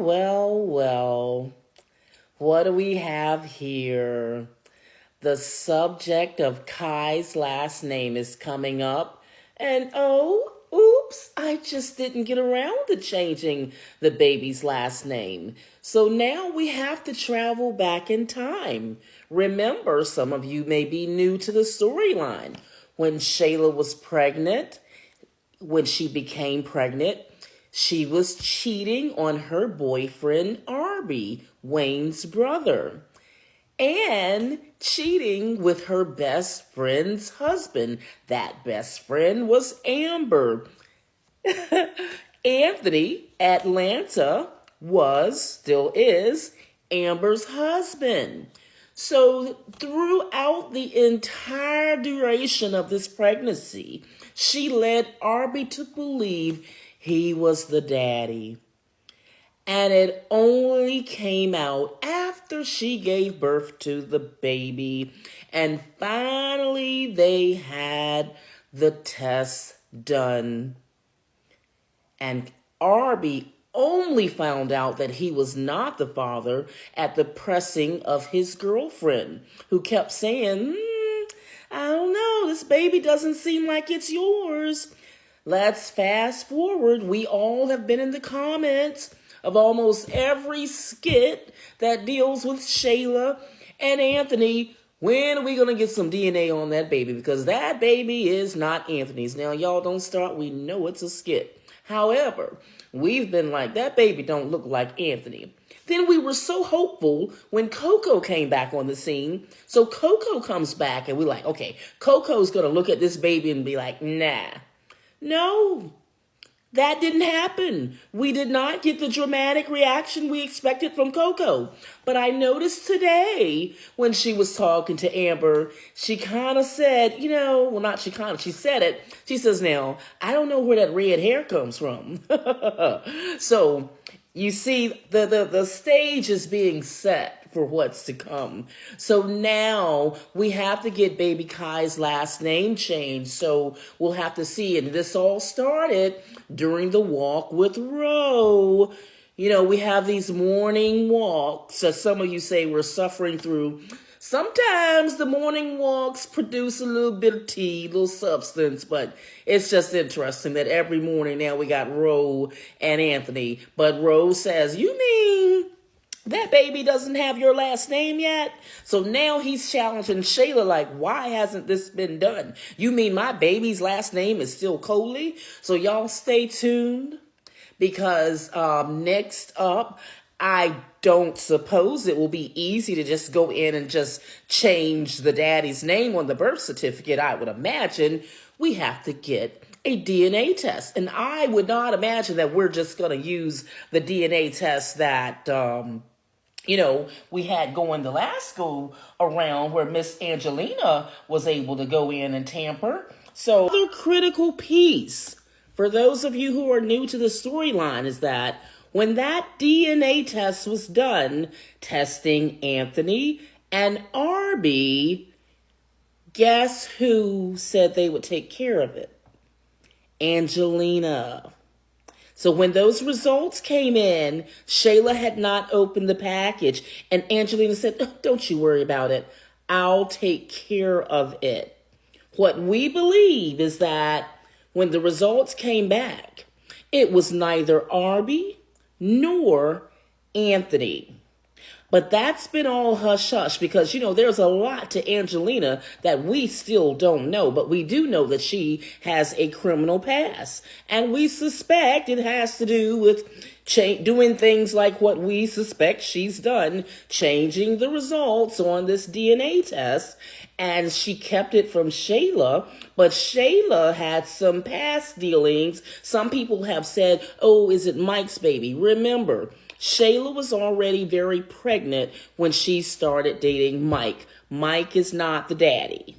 Well. What do we have here? The subject of Kai's last name is coming up. And oh, oops, I just didn't get around to changing the baby's last name. So now we have to travel back in time. Remember, some of you may be new to the storyline. When Shayla was pregnant, when she became pregnant, she was cheating on her boyfriend, Arby, Wayne's brother, and cheating with her best friend's husband. That best friend was Amber. Anthony, Atlanta, still is, Amber's husband. So throughout the entire duration of this pregnancy, she led Arby to believe he was the daddy. And it only came out after she gave birth to the baby. And finally, they had the test done. And Arby only found out that he was not the father at the pressing of his girlfriend, who kept saying, I don't know, this baby doesn't seem like it's yours. Let's fast forward. We all have been in the comments of almost every skit that deals with Shayla and Anthony. When are we going to get some DNA on that baby? Because that baby is not Anthony's. Now, y'all don't start. We know it's a skit. However, we've been like, that baby don't look like Anthony. Then we were so hopeful when Coco came back on the scene. So Coco comes back and we're like, okay, Coco's going to look at this baby and be like, nah. No, that didn't happen. We did not get the dramatic reaction we expected from Coco. But I noticed today when she was talking to Amber, she kind of said, she said it. She says, now, I don't know where that red hair comes from. So you see, the stage is being set for what's to come. So now we have to get baby Kai's last name changed. So we'll have to see. And this all started during the walk with Ro. We have these morning walks, as some of you say we're suffering through. Sometimes the morning walks produce a little bit of tea, a little substance, but it's just interesting that every morning now we got Ro and Anthony. But Ro says, you mean that baby doesn't have your last name yet? So now he's challenging Shayla like, why hasn't this been done? You mean my baby's last name is still Coley? So y'all stay tuned because next up, I don't suppose it will be easy to just go in and just change the daddy's name on the birth certificate. I would imagine we have to get a DNA test. And I would not imagine that we're just going to use the DNA test that we had going the last go around where Miss Angelina was able to go in and tamper. So the critical piece for those of you who are new to the storyline is that when that DNA test was done, testing Anthony and Arby, guess who said they would take care of it? Angelina. So when those results came in, Shayla had not opened the package. And Angelina said, oh, don't you worry about it. I'll take care of it. What we believe is that when the results came back, it was neither Arby nor Anthony. But that's been all hush-hush because, there's a lot to Angelina that we still don't know. But we do know that she has a criminal past. And we suspect it has to do with doing things like what we suspect she's done, changing the results on this DNA test. And she kept it from Shayla, but Shayla had some past dealings. Some people have said, oh, is it Mike's baby? Remember, Shayla was already very pregnant when she started dating Mike. Mike is not the daddy.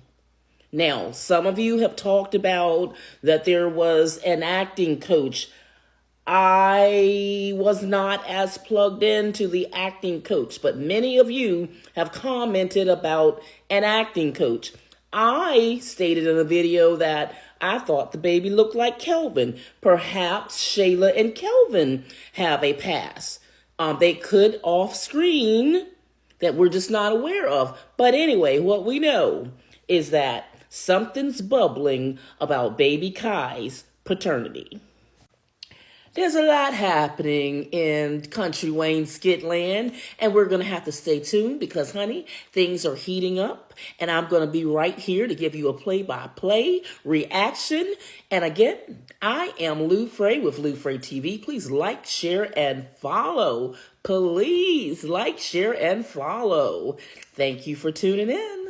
Now, some of you have talked about that there was an acting coach. I was not as plugged into the acting coach, but many of you have commented about an acting coach. I stated in a video that I thought the baby looked like Kelvin. Perhaps Shayla and Kelvin have a past. They could off screen that we're just not aware of. But anyway, what we know is that something's bubbling about baby Kai's paternity. There's a lot happening in Country Wayne Skitland, and we're going to have to stay tuned because, honey, things are heating up, and I'm going to be right here to give you a play-by-play reaction. And again, I am Lou Frey with Lou Frey TV. Please like, share, and follow. Please like, share, and follow. Thank you for tuning in.